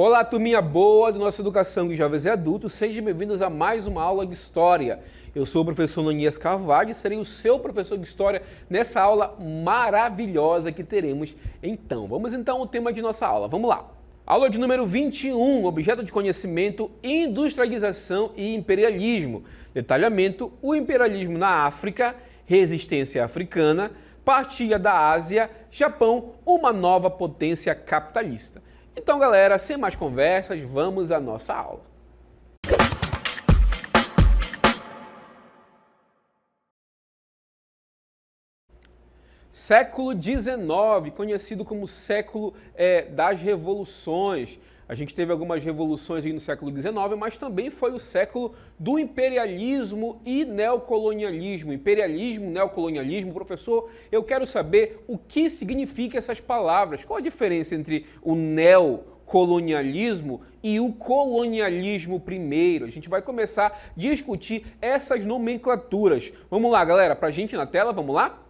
Olá, turminha boa da nossa educação de jovens e adultos, sejam bem-vindos a mais uma aula de História. Eu sou o professor Nonias Carvalho e serei o seu professor de História nessa aula maravilhosa que teremos então. Vamos então ao tema de nossa aula, vamos lá. Aula de número 21, objeto de conhecimento, industrialização e imperialismo. Detalhamento, o imperialismo na África, resistência africana, partilha da Ásia, Japão, uma nova potência capitalista. Então, galera, sem mais conversas, vamos à nossa aula. Século XIX, conhecido como século das revoluções. A gente teve algumas revoluções aí no século XIX, mas também foi o século do imperialismo e neocolonialismo. Imperialismo, neocolonialismo. Professor, eu quero saber o que significam essas palavras. Qual a diferença entre o neocolonialismo e o colonialismo primeiro? A gente vai começar a discutir essas nomenclaturas. Vamos lá, galera, pra gente na tela, vamos lá?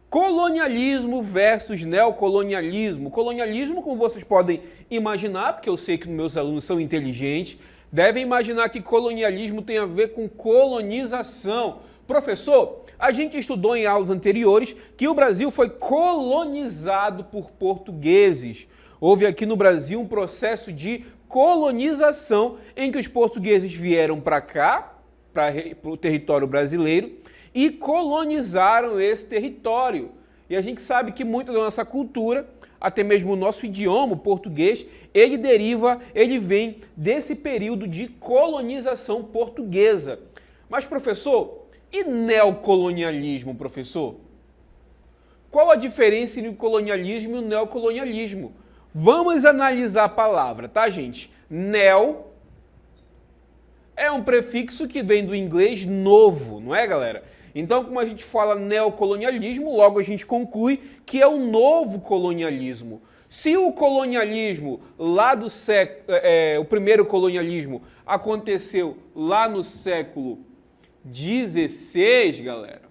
Colonialismo versus neocolonialismo. Colonialismo, como vocês podem imaginar, porque eu sei que meus alunos são inteligentes, devem imaginar que colonialismo tem a ver com colonização. Professor, a gente estudou em aulas anteriores que o Brasil foi colonizado por portugueses. Houve aqui no Brasil um processo de colonização em que os portugueses vieram para cá, para o território brasileiro, e colonizaram esse território. E a gente sabe que muito da nossa cultura, até mesmo o nosso idioma, o português, ele vem desse período de colonização portuguesa. Mas, professor, e neocolonialismo, professor? Qual a diferença entre o colonialismo e o neocolonialismo? Vamos analisar a palavra, tá, gente? Neo é um prefixo que vem do inglês novo, não é, galera? Então, como a gente fala neocolonialismo, logo a gente conclui que é o novo colonialismo. Se o colonialismo lá do século, o primeiro colonialismo aconteceu lá no século XVI, galera,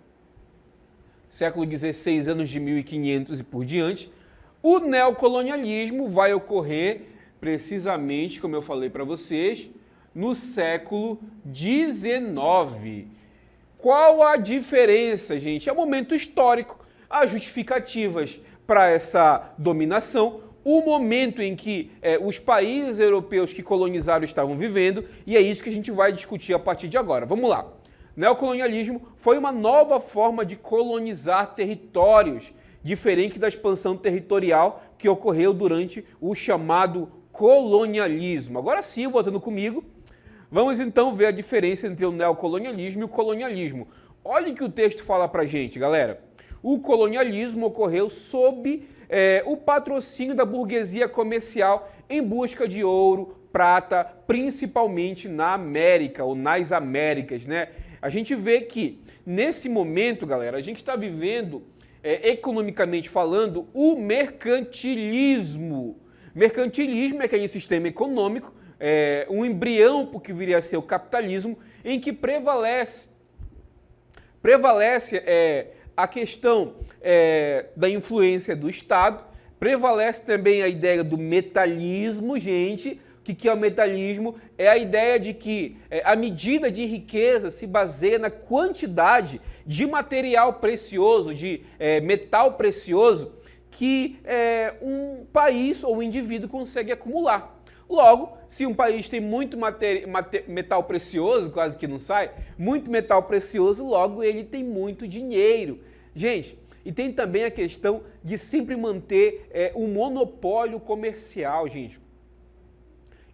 século XVI, anos de 1500 e por diante, o neocolonialismo vai ocorrer precisamente, como eu falei para vocês, no século XIX. Qual a diferença, gente? É um momento histórico, as justificativas para essa dominação, o momento em que os países europeus que colonizaram estavam vivendo, e é isso que a gente vai discutir a partir de agora. Vamos lá. Neocolonialismo foi uma nova forma de colonizar territórios, diferente da expansão territorial que ocorreu durante o chamado colonialismo. Agora sim, voltando comigo, vamos então ver a diferença entre o neocolonialismo e o colonialismo. Olha o que o texto fala pra gente, galera. O colonialismo ocorreu sob o patrocínio da burguesia comercial em busca de ouro, prata, principalmente na América ou nas Américas, né? A gente vê que nesse momento, galera, a gente está vivendo, economicamente falando, o mercantilismo. Mercantilismo é aquele sistema econômico, um embrião para o que viria a ser o capitalismo, em que prevalece a questão da influência do Estado, prevalece também a ideia do metalismo, gente. O que é o metalismo? É a ideia de que a medida de riqueza se baseia na quantidade de material precioso, de metal precioso, que um país ou um indivíduo consegue acumular. Logo, se um país tem muito metal precioso, quase que não sai, muito metal precioso, logo ele tem muito dinheiro. Gente, e tem também a questão de sempre manter um monopólio comercial, gente.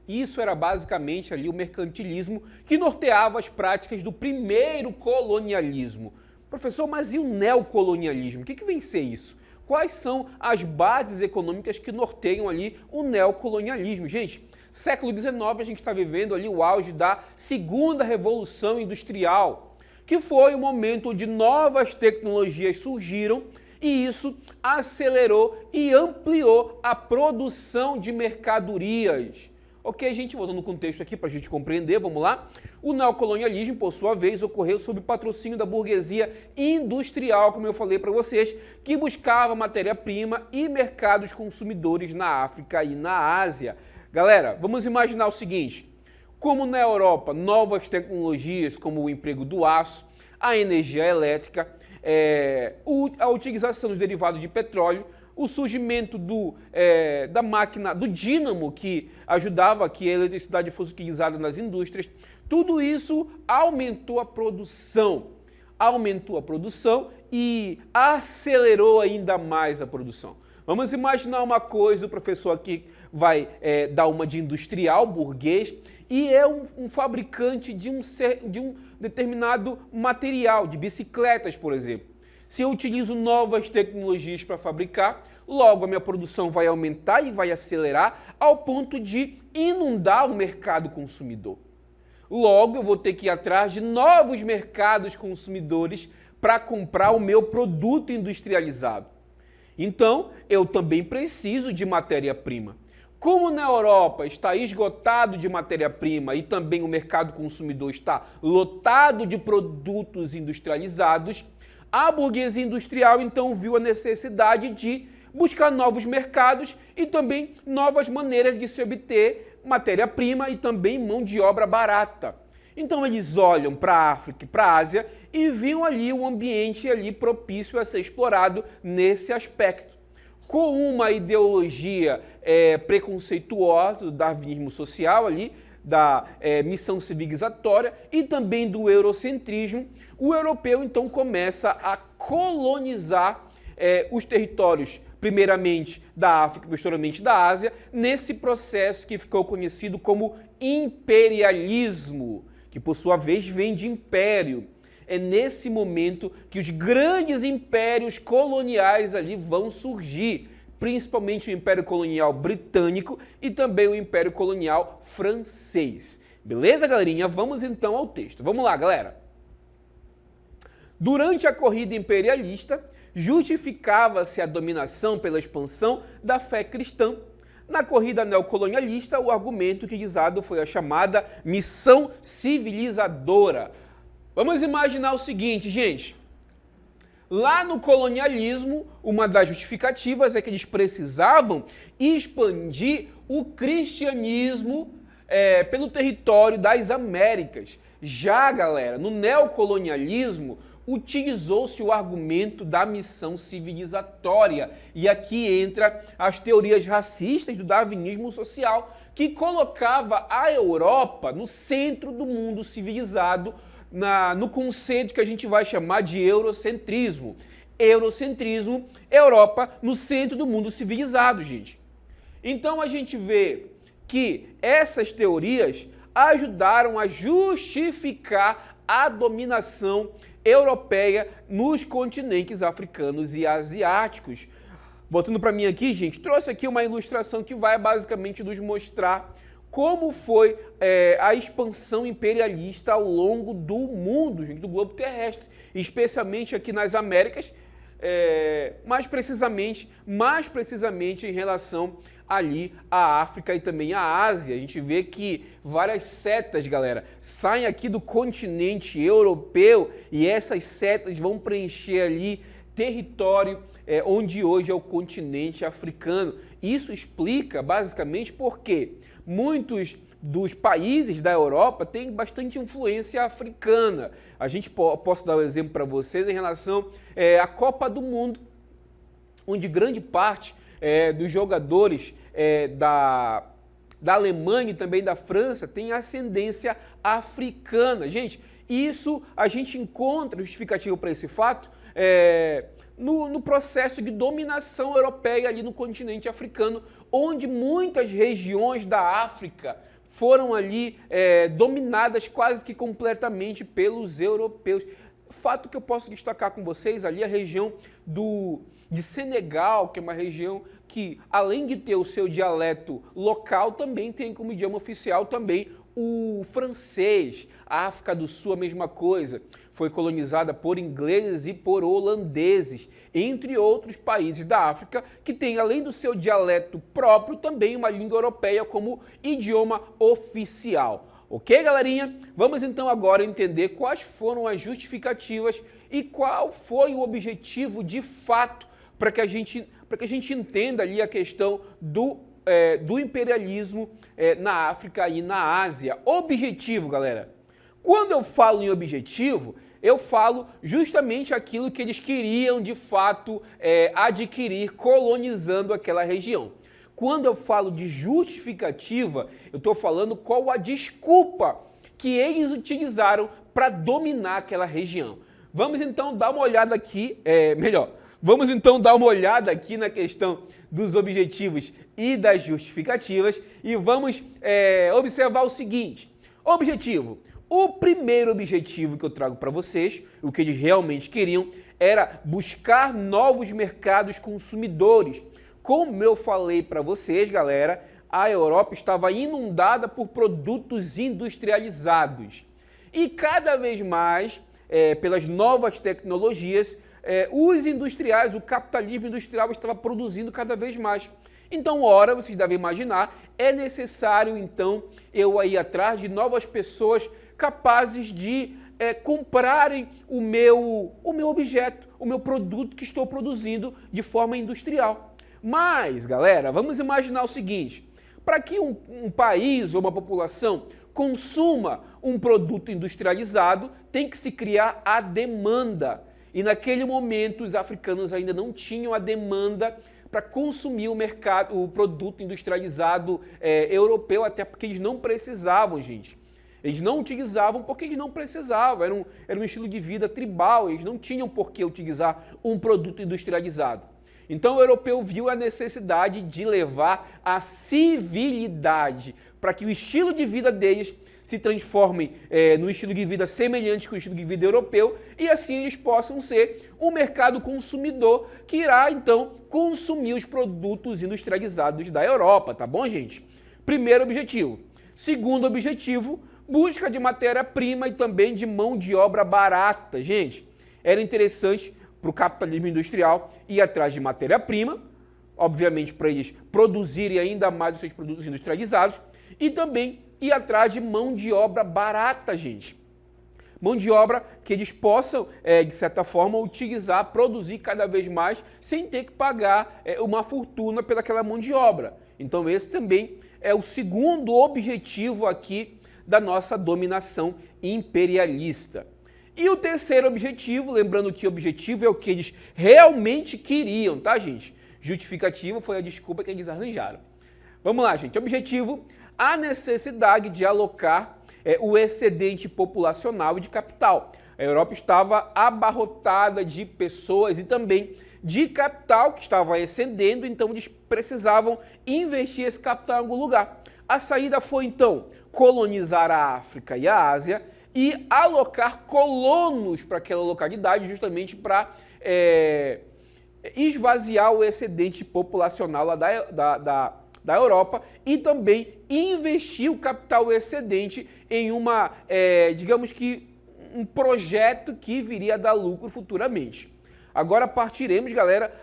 Isso era basicamente ali o mercantilismo que norteava as práticas do primeiro colonialismo. Professor, mas e o neocolonialismo? O que vem ser isso? Quais são as bases econômicas que norteiam ali o neocolonialismo? Gente, século XIX a gente está vivendo ali o auge da segunda revolução industrial, que foi o momento onde novas tecnologias surgiram e isso acelerou e ampliou a produção de mercadorias. Ok, gente, voltando no contexto aqui para a gente compreender, vamos lá? O neocolonialismo, por sua vez, ocorreu sob patrocínio da burguesia industrial, como eu falei para vocês, que buscava matéria-prima e mercados consumidores na África e na Ásia. Galera, vamos imaginar o seguinte, como na Europa, novas tecnologias como o emprego do aço, a energia elétrica, a utilização dos derivados de petróleo, o surgimento da máquina, do dínamo que ajudava que a eletricidade fosse utilizada nas indústrias, tudo isso aumentou a produção e acelerou ainda mais a produção. Vamos imaginar uma coisa, o professor aqui vai dar uma de industrial, burguês, e é um fabricante de um determinado material, de bicicletas, por exemplo. Se eu utilizo novas tecnologias para fabricar, logo a minha produção vai aumentar e vai acelerar ao ponto de inundar o mercado consumidor. Logo, eu vou ter que ir atrás de novos mercados consumidores para comprar o meu produto industrializado. Então, eu também preciso de matéria-prima. Como na Europa está esgotado de matéria-prima e também o mercado consumidor está lotado de produtos industrializados, a burguesia industrial então viu a necessidade de buscar novos mercados e também novas maneiras de se obter matéria-prima e também mão de obra barata. Então eles olham para a África e para a Ásia e viam ali um ambiente ali propício a ser explorado nesse aspecto. Com uma ideologia preconceituosa do darwinismo social ali, da missão civilizatória e também do eurocentrismo, o europeu então começa a colonizar os territórios, primeiramente da África, posteriormente da Ásia, nesse processo que ficou conhecido como imperialismo, que por sua vez vem de império. É nesse momento que os grandes impérios coloniais ali vão surgir, principalmente o Império Colonial Britânico e também o Império Colonial Francês. Beleza, galerinha? Vamos então ao texto. Vamos lá, galera. Durante a corrida imperialista, justificava-se a dominação pela expansão da fé cristã. Na corrida neocolonialista, o argumento utilizado foi a chamada missão civilizadora. Vamos imaginar o seguinte, gente. Lá no colonialismo, uma das justificativas é que eles precisavam expandir o cristianismo pelo território das Américas. Já, galera, no neocolonialismo, utilizou-se o argumento da missão civilizatória. E aqui entra as teorias racistas do darwinismo social, que colocava a Europa no centro do mundo civilizado, no conceito que a gente vai chamar de eurocentrismo. Eurocentrismo, Europa no centro do mundo civilizado, gente. Então a gente vê que essas teorias ajudaram a justificar a dominação europeia nos continentes africanos e asiáticos. Voltando para mim aqui, gente, trouxe aqui uma ilustração que vai basicamente nos mostrar como foi a expansão imperialista ao longo do mundo, gente, do globo terrestre, especialmente aqui nas Américas, mais precisamente em relação ali à África e também à Ásia. A gente vê que várias setas, galera, saem aqui do continente europeu e essas setas vão preencher ali território onde hoje é o continente africano. Isso explica basicamente porque muitos dos países da Europa têm bastante influência africana. A gente posso dar um exemplo para vocês em relação à Copa do Mundo, onde grande parte dos jogadores da Alemanha e também da França tem ascendência africana. Gente, isso a gente encontra justificativo para esse fato no processo de dominação europeia ali no continente africano, onde muitas regiões da África foram ali dominadas quase que completamente pelos europeus. Fato que eu posso destacar com vocês ali a região de Senegal, que é uma região que, além de ter o seu dialeto local, também tem como idioma oficial também o francês. A África do Sul, a mesma coisa, foi colonizada por ingleses e por holandeses, entre outros países da África, que tem, além do seu dialeto próprio, também uma língua europeia como idioma oficial. Ok, galerinha? Vamos então agora entender quais foram as justificativas e qual foi o objetivo de fato para que a gente entenda ali a questão do do imperialismo na África e na Ásia. Objetivo, galera. Quando eu falo em objetivo, eu falo justamente aquilo que eles queriam, de fato, adquirir colonizando aquela região. Quando eu falo de justificativa, eu estou falando qual a desculpa que eles utilizaram para dominar aquela região. Vamos então dar uma olhada aqui, vamos então dar uma olhada aqui na questão dos objetivos e das justificativas e vamos observar o seguinte. Objetivo. O primeiro objetivo que eu trago para vocês, o que eles realmente queriam, era buscar novos mercados consumidores. Como eu falei para vocês, galera, a Europa estava inundada por produtos industrializados. E cada vez mais, pelas novas tecnologias, os industriais, o capitalismo industrial estava produzindo cada vez mais. Então, ora, vocês devem imaginar, é necessário, então, eu ir atrás de novas pessoas capazes de comprarem o meu objeto, o meu produto que estou produzindo de forma industrial. Mas, galera, vamos imaginar o seguinte, para que um país ou uma população consuma um produto industrializado, tem que se criar a demanda. E naquele momento os africanos ainda não tinham a demanda para consumir o produto industrializado europeu, até porque eles não precisavam, gente. Eles não utilizavam porque eles não precisavam, era um estilo de vida tribal, eles não tinham por que utilizar um produto industrializado. Então o europeu viu a necessidade de levar a civilidade para que o estilo de vida deles se transforme no estilo de vida semelhante com o estilo de vida europeu e assim eles possam ser um mercado consumidor que irá então consumir os produtos industrializados da Europa, tá bom, gente? Primeiro objetivo. Segundo objetivo, busca de matéria-prima e também de mão de obra barata. Gente, era interessante para o capitalismo industrial ir atrás de matéria-prima, obviamente para eles produzirem ainda mais os seus produtos industrializados, e também ir atrás de mão de obra barata, gente. Mão de obra que eles possam, de certa forma, utilizar, produzir cada vez mais, sem ter que pagar uma fortuna pelaquela mão de obra. Então esse também é o segundo objetivo aqui da nossa dominação imperialista. E o terceiro objetivo, lembrando que o objetivo é o que eles realmente queriam, tá, gente? Justificativo foi a desculpa que eles arranjaram. Vamos lá, gente. Objetivo, a necessidade de alocar o excedente populacional e de capital. A Europa estava abarrotada de pessoas e também de capital que estava excedendo, então eles precisavam investir esse capital em algum lugar. A saída foi, então, colonizar a África e a Ásia e alocar colonos para aquela localidade justamente para esvaziar o excedente populacional lá da Europa e também investir o capital excedente em digamos que, um projeto que viria a dar lucro futuramente. Agora partiremos, galera,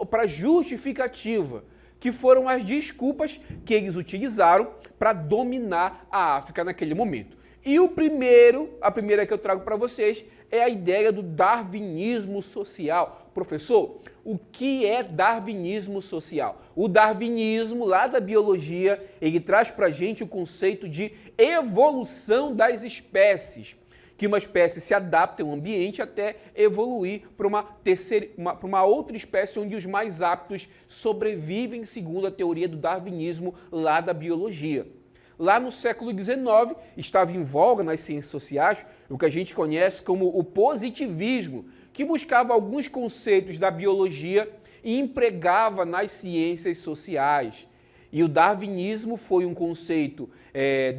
para a justificativa, que foram as desculpas que eles utilizaram para dominar a África naquele momento. E a primeira que eu trago para vocês é a ideia do darwinismo social. Professor, o que é darwinismo social? O darwinismo, lá da biologia, ele traz para a gente o conceito de evolução das espécies. Que uma espécie se adapta a um ambiente até evoluir para uma outra espécie onde os mais aptos sobrevivem, segundo a teoria do darwinismo lá da biologia. Lá no século XIX, estava em voga nas ciências sociais o que a gente conhece como o positivismo, que buscava alguns conceitos da biologia e empregava nas ciências sociais. E o darwinismo foi um conceito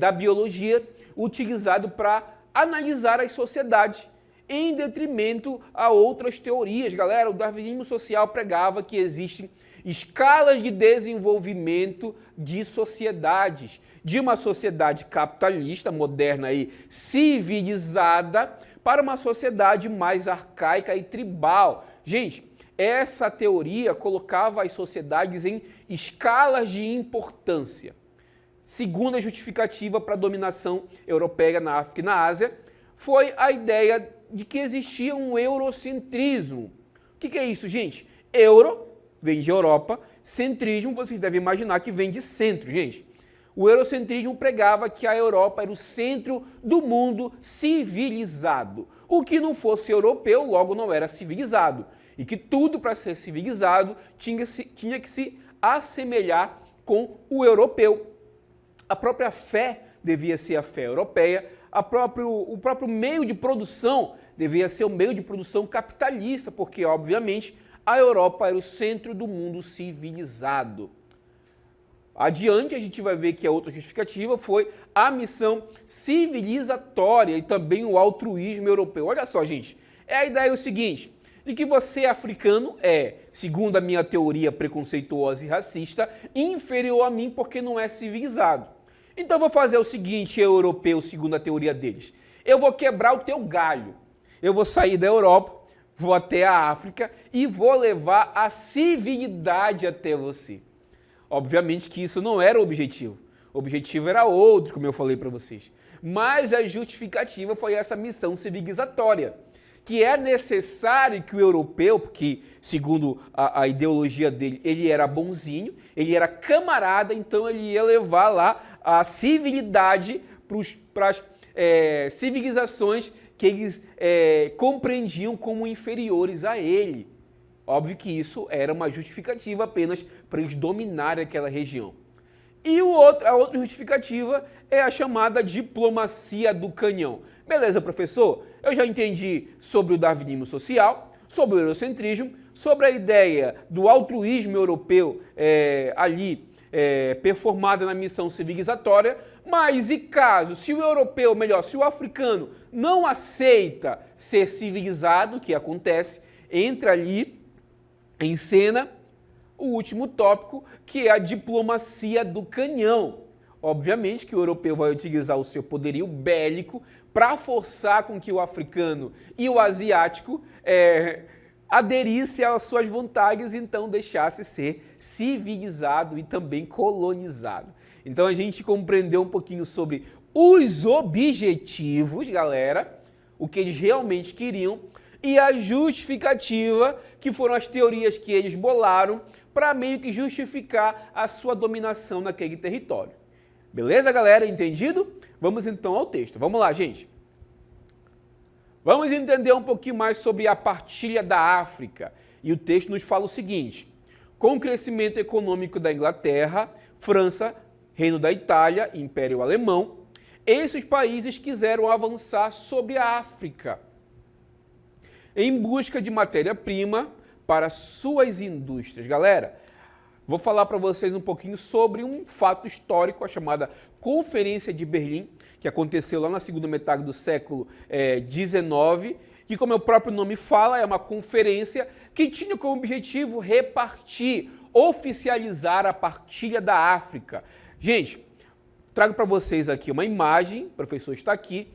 da biologia utilizado para analisar as sociedades, em detrimento a outras teorias. Galera, o darwinismo social pregava que existem escalas de desenvolvimento de sociedades, de uma sociedade capitalista, moderna e civilizada, para uma sociedade mais arcaica e tribal. Gente, essa teoria colocava as sociedades em escalas de importância. Segunda justificativa para a dominação europeia na África e na Ásia foi a ideia de que existia um eurocentrismo. O que é isso, gente? Euro vem de Europa, Eurocentrismo, vocês devem imaginar que vem de centro, gente. O eurocentrismo pregava que a Europa era o centro do mundo civilizado. O que não fosse europeu, logo não era civilizado. E que tudo, para ser civilizado, tinha que se assemelhar com o europeu. A própria fé devia ser a fé europeia, o próprio meio de produção devia ser o meio de produção capitalista, porque, obviamente, a Europa era o centro do mundo civilizado. Adiante, a gente vai ver que a outra justificativa foi a missão civilizatória e também o altruísmo europeu. Olha só, gente, a ideia é o seguinte, de que você africano é, segundo a minha teoria preconceituosa e racista, inferior a mim porque não é civilizado. Então, eu vou fazer o seguinte, europeu, segundo a teoria deles. Eu vou quebrar o teu galho. Eu vou sair da Europa, vou até a África e vou levar a civilidade até você. Obviamente que isso não era o objetivo. O objetivo era outro, como eu falei para vocês. Mas a justificativa foi essa missão civilizatória, que é necessário que o europeu, porque segundo a ideologia dele, ele era bonzinho, ele era camarada, então ele ia levar lá a civilidade para as civilizações que eles compreendiam como inferiores a ele. Óbvio que isso era uma justificativa apenas para eles dominarem aquela região. E a outra justificativa é a chamada diplomacia do canhão. Beleza, professor? Eu já entendi sobre o darwinismo social, sobre o eurocentrismo, sobre a ideia do altruísmo europeu performada na missão civilizatória, mas e caso, se o europeu, melhor, se o africano não aceita ser civilizado, o que acontece, entra ali em cena o último tópico, que é a diplomacia do canhão. Obviamente que o europeu vai utilizar o seu poderio bélico para forçar com que o africano e o asiático aderisse às suas vontades e então deixasse ser civilizado e também colonizado. Então a gente compreendeu um pouquinho sobre os objetivos, galera, o que eles realmente queriam, e a justificativa, que foram as teorias que eles bolaram para meio que justificar a sua dominação naquele território. Beleza, galera? Entendido? Vamos então ao texto. Vamos lá, gente. Vamos entender um pouquinho mais sobre a partilha da África. E o texto nos fala o seguinte: com o crescimento econômico da Inglaterra, França, Reino da Itália, Império Alemão, esses países quiseram avançar sobre a África em busca de matéria-prima para suas indústrias. Galera, vou falar para vocês um pouquinho sobre um fato histórico, a chamada Conferência de Berlim, que aconteceu lá na segunda metade do século XIX, que, como o próprio nome fala, é uma conferência que tinha como objetivo repartir, oficializar a partilha da África. Gente, trago para vocês aqui uma imagem, o professor está aqui.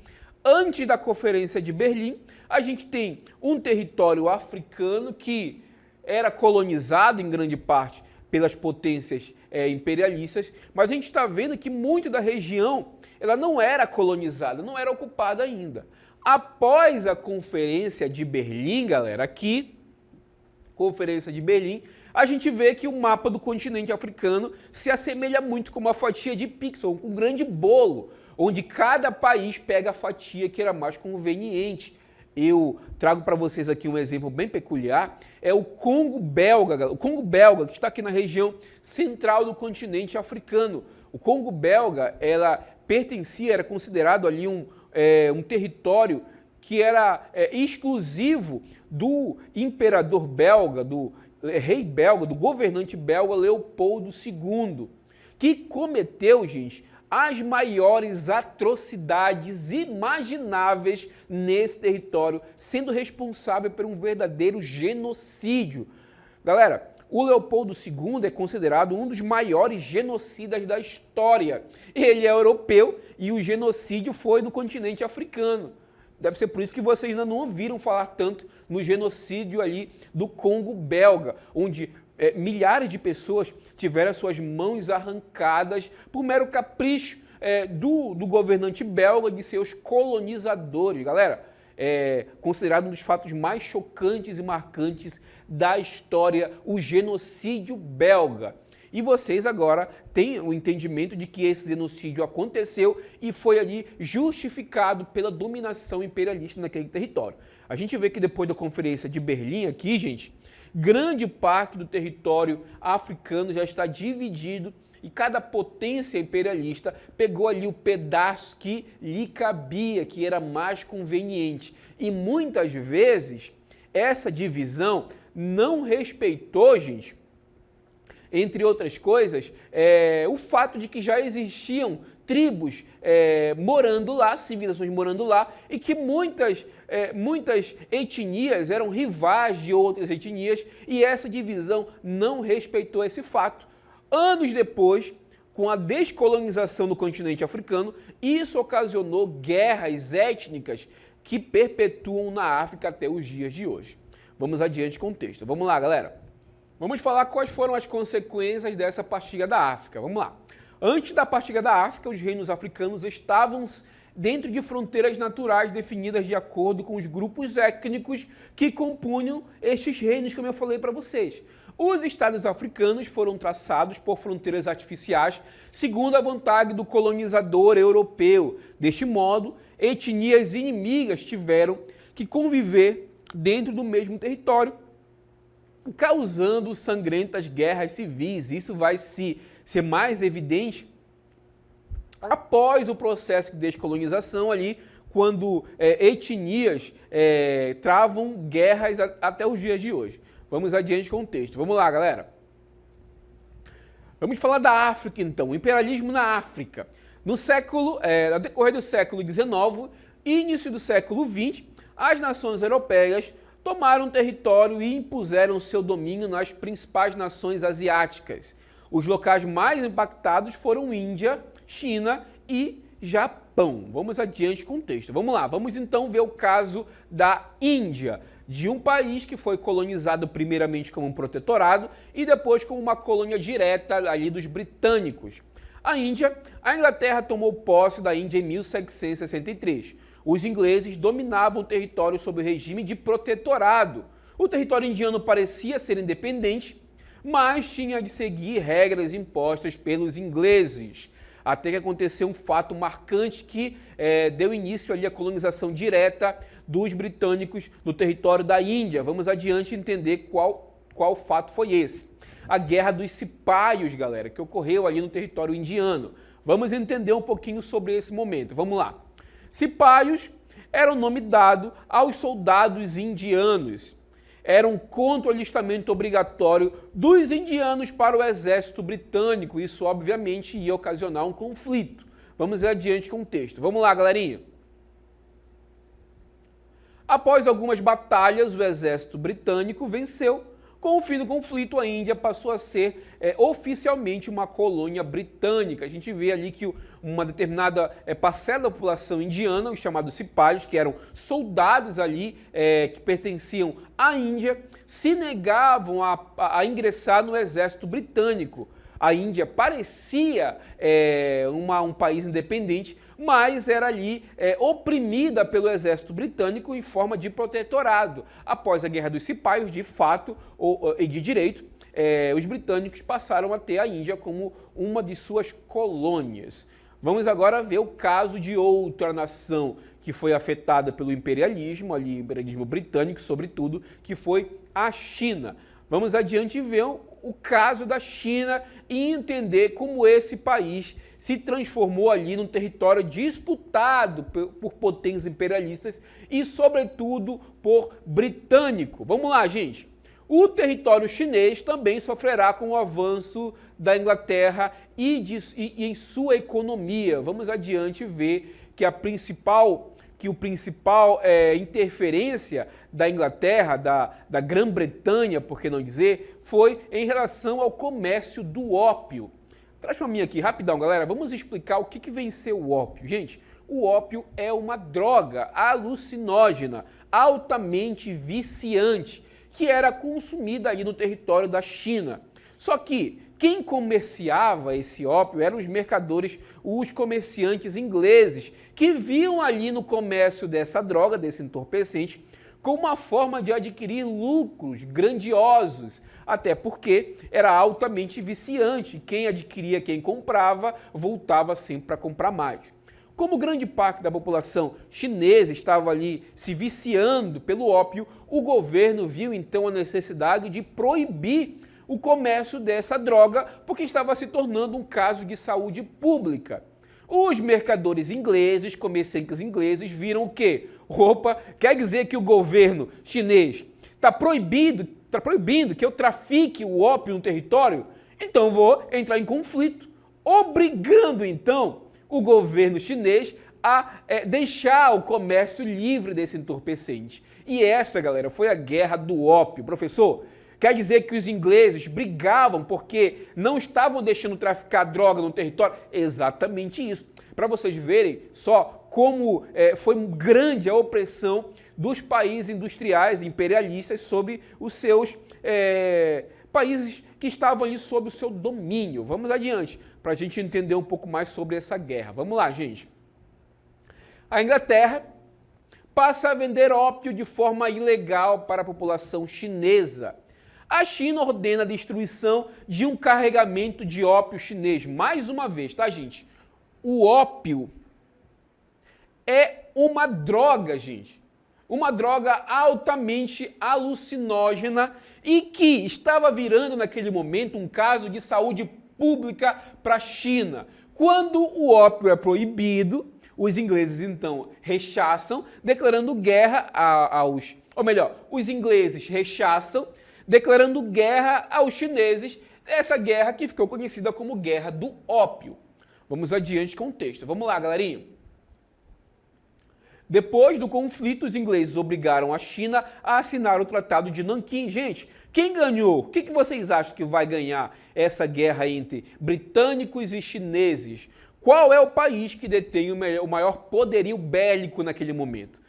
Antes da Conferência de Berlim, a gente tem um território africano que era colonizado em grande parte pelas potências imperialistas, mas a gente está vendo que muito da região ela não era colonizada, não era ocupada ainda. Após a Conferência de Berlim, galera, aqui, Conferência de Berlim, a gente vê que o mapa do continente africano se assemelha muito com uma fatia de pixel, com um grande bolo, onde cada país pega a fatia que era mais conveniente. Eu trago para vocês aqui um exemplo bem peculiar, é o Congo belga. O Congo belga, que está aqui na região central do continente africano. O Congo belga, era considerado ali um território que era exclusivo do imperador belga, do rei belga, do governante belga Leopoldo II, que cometeu, gente, as maiores atrocidades imagináveis nesse território, sendo responsável por um verdadeiro genocídio. Galera, o Leopoldo II é considerado um dos maiores genocidas da história. Ele é europeu e o genocídio foi no continente africano. Deve ser por isso que vocês ainda não ouviram falar tanto no genocídio ali do Congo belga, onde milhares de pessoas tiveram suas mãos arrancadas por mero capricho do governante belga, de seus colonizadores. Galera, considerado um dos fatos mais chocantes e marcantes da história, o genocídio belga. E vocês agora têm o entendimento de que esse genocídio aconteceu e foi ali justificado pela dominação imperialista naquele território. A gente vê que depois da Conferência de Berlim aqui, gente, grande parte do território africano já está dividido e cada potência imperialista pegou ali o pedaço que lhe cabia, que era mais conveniente. E muitas vezes essa divisão não respeitou, gente, entre outras coisas, o fato de que já existiam tribos morando lá, civilizações morando lá, e que muitas etnias eram rivais de outras etnias, e essa divisão não respeitou esse fato. Anos depois, com a descolonização do continente africano, isso ocasionou guerras étnicas que perpetuam na África até os dias de hoje. Vamos adiante com o texto. Vamos lá, galera. Vamos falar quais foram as consequências dessa partilha da África. Vamos lá. Antes da partilha da África, os reinos africanos estavam dentro de fronteiras naturais definidas de acordo com os grupos étnicos que compunham estes reinos, como eu falei para vocês. Os estados africanos foram traçados por fronteiras artificiais, segundo a vontade do colonizador europeu. Deste modo, etnias inimigas tiveram que conviver dentro do mesmo território, causando sangrentas guerras civis. Isso vai ser mais evidente após o processo de descolonização ali, quando etnias travam guerras até os dias de hoje. Vamos adiante com o texto. Vamos lá, galera. Vamos falar da África, então. O imperialismo na África. No decorrer do século XIX e início do século XX, as nações europeias tomaram território e impuseram seu domínio nas principais nações asiáticas. Os locais mais impactados foram Índia, China e Japão. Vamos adiante com o texto. Vamos lá, vamos então ver o caso da Índia, de um país que foi colonizado primeiramente como um protetorado e depois como uma colônia direta ali dos britânicos. A Inglaterra tomou posse da Índia em 1763. Os ingleses dominavam o território sob o regime de protetorado. O território indiano parecia ser independente, mas tinha de seguir regras impostas pelos ingleses. Até que aconteceu um fato marcante que deu início ali à colonização direta dos britânicos no território da Índia. Vamos adiante entender qual fato foi esse. A Guerra dos Cipaios, galera, que ocorreu ali no território indiano. Vamos entender um pouquinho sobre esse momento. Vamos lá. Cipaios era o nome dado aos soldados indianos. Eram contra o alistamento obrigatório dos indianos para o exército britânico. Isso, obviamente, ia ocasionar um conflito. Vamos adiante com o texto. Vamos lá, galerinha. Após algumas batalhas, o exército britânico venceu. Com o fim do conflito, a Índia passou a ser oficialmente uma colônia britânica. A gente vê ali que uma determinada parcela da população indiana, os chamados cipaios, que eram soldados ali que pertenciam à Índia, se negavam a ingressar no exército britânico. A Índia parecia um país independente, mas era ali oprimida pelo exército britânico em forma de protetorado. Após a Guerra dos Cipaios, de fato e de direito, os britânicos passaram a ter a Índia como uma de suas colônias. Vamos agora ver o caso de outra nação que foi afetada pelo imperialismo, ali, imperialismo britânico, sobretudo, que foi a China. Vamos adiante ver o caso da China e entender como esse país se transformou ali num território disputado por potências imperialistas e, sobretudo, por britânico. Vamos lá, gente. O território chinês também sofrerá com o avanço da Inglaterra e em sua economia. Vamos adiante ver que o principal interferência da Inglaterra, da Grã-Bretanha, por que não dizer, foi em relação ao comércio do ópio. Traz para mim aqui, rapidão, galera, vamos explicar o que venceu o ópio. Gente, o ópio é uma droga alucinógena, altamente viciante, que era consumida aí no território da China. Só que quem comerciava esse ópio eram os mercadores, os comerciantes ingleses, que viam ali no comércio dessa droga, desse entorpecente, como uma forma de adquirir lucros grandiosos, até porque era altamente viciante. Quem adquiria, quem comprava, voltava sempre para comprar mais. Como grande parte da população chinesa estava ali se viciando pelo ópio, o governo viu então a necessidade de proibir o comércio dessa droga, porque estava se tornando um caso de saúde pública. Os mercadores ingleses, comerciantes ingleses, viram o quê? Opa, quer dizer que o governo chinês está proibindo que eu trafique o ópio no território? Então vou entrar em conflito, obrigando então o governo chinês a deixar o comércio livre desse entorpecente. E essa, galera, foi a guerra do ópio. Professor, quer dizer que os ingleses brigavam porque não estavam deixando traficar droga no território? Exatamente isso. Para vocês verem só como foi grande a opressão dos países industriais imperialistas sobre os seus países que estavam ali sob o seu domínio. Vamos adiante, para a gente entender um pouco mais sobre essa guerra. Vamos lá, gente. A Inglaterra passa a vender ópio de forma ilegal para a população chinesa. A China ordena a destruição de um carregamento de ópio chinês. Mais uma vez, tá, gente? O ópio é uma droga, gente. Uma droga altamente alucinógena e que estava virando naquele momento um caso de saúde pública para a China. Quando o ópio é proibido, os ingleses então rechaçam, declarando guerra os ingleses rechaçam, declarando guerra aos chineses, essa guerra que ficou conhecida como Guerra do Ópio. Vamos adiante com o texto. Vamos lá, galerinha. Depois do conflito, os ingleses obrigaram a China a assinar o Tratado de Nanquim. Gente, quem ganhou? O que vocês acham que vai ganhar essa guerra entre britânicos e chineses? Qual é o país que detém o maior poderio bélico naquele momento?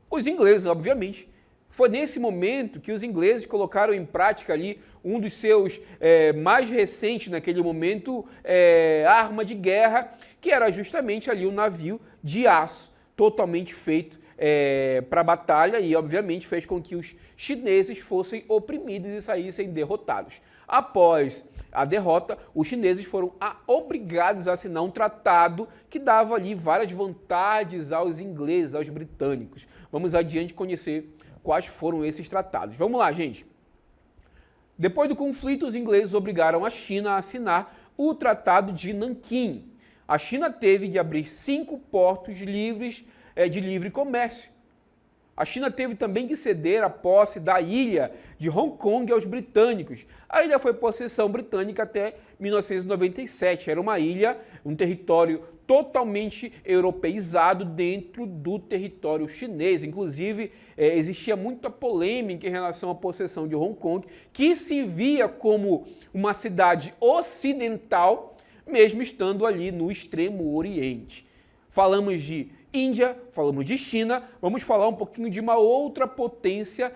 Os ingleses, obviamente. Foi nesse momento que os ingleses colocaram em prática ali um dos seus mais recentes, naquele momento, arma de guerra, que era justamente ali um navio de aço, totalmente feito para a batalha e, obviamente, fez com que os chineses fossem oprimidos e saíssem derrotados. Após a derrota, os chineses foram obrigados a assinar um tratado que dava ali várias vantagens aos ingleses, aos britânicos. Vamos adiante conhecer quais foram esses tratados. Vamos lá, gente. Depois do conflito, os ingleses obrigaram a China a assinar o Tratado de Nanquim. A China teve de abrir 5 portos livres de livre comércio. A China teve também de ceder a posse da ilha de Hong Kong aos britânicos. A ilha foi possessão britânica até 1997. Era uma ilha, um território totalmente europeizado dentro do território chinês. Inclusive, existia muita polêmica em relação à possessão de Hong Kong, que se via como uma cidade ocidental, mesmo estando ali no extremo oriente. Falamos de Índia, falamos de China, vamos falar um pouquinho de uma outra potência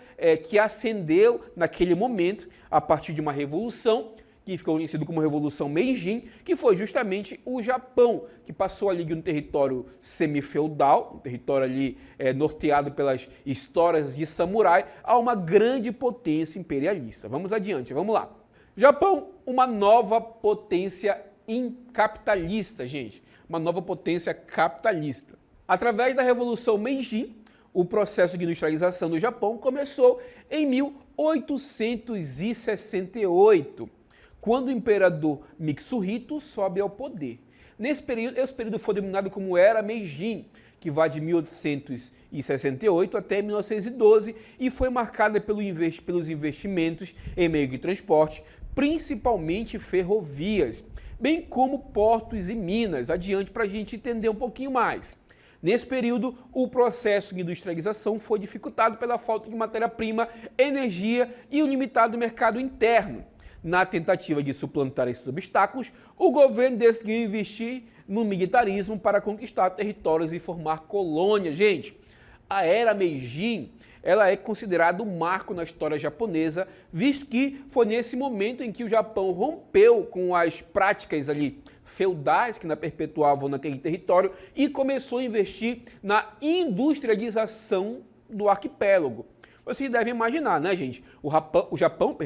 que ascendeu naquele momento, a partir de uma revolução, que ficou conhecido como Revolução Meiji, que foi justamente o Japão, que passou ali de um território semi-feudal, um território ali norteado pelas histórias de samurai, a uma grande potência imperialista. Vamos adiante, vamos lá. Japão, uma nova potência capitalista, gente. Uma nova potência capitalista. Através da Revolução Meiji, o processo de industrialização do Japão começou em 1868, quando o imperador Mitsuhito sobe ao poder. Esse período foi denominado como Era Meiji, que vai de 1868 até 1912 e foi marcada pelos investimentos em meio de transporte, principalmente ferrovias, bem como portos e minas. Adiante para a gente entender um pouquinho mais. Nesse período, o processo de industrialização foi dificultado pela falta de matéria-prima, energia e o limitado mercado interno. Na tentativa de suplantar esses obstáculos, o governo decidiu investir no militarismo para conquistar territórios e formar colônias. Gente, a Era Meiji ela é considerada um marco na história japonesa, visto que foi nesse momento em que o Japão rompeu com as práticas ali feudais que perpetuavam naquele território e começou a investir na industrialização do arquipélago. Vocês devem imaginar, né, gente? O Japão,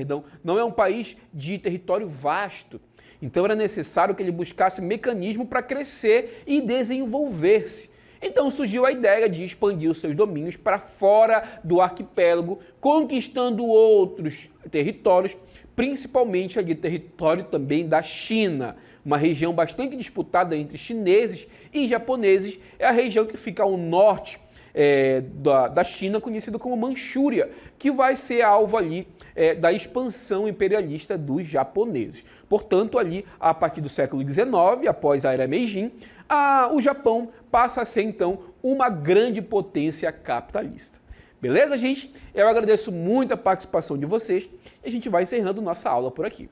não é um país de território vasto. Então era necessário que ele buscasse mecanismo para crescer e desenvolver-se. Então surgiu a ideia de expandir os seus domínios para fora do arquipélago, conquistando outros territórios, principalmente ali território também da China. Uma região bastante disputada entre chineses e japoneses, é a região que fica ao norte da China, conhecida como Manchúria, que vai ser alvo ali da expansão imperialista dos japoneses. Portanto, ali, a partir do século XIX, após a era Meiji, o Japão passa a ser, então, uma grande potência capitalista. Beleza, gente? Eu agradeço muito a participação de vocês e a gente vai encerrando nossa aula por aqui.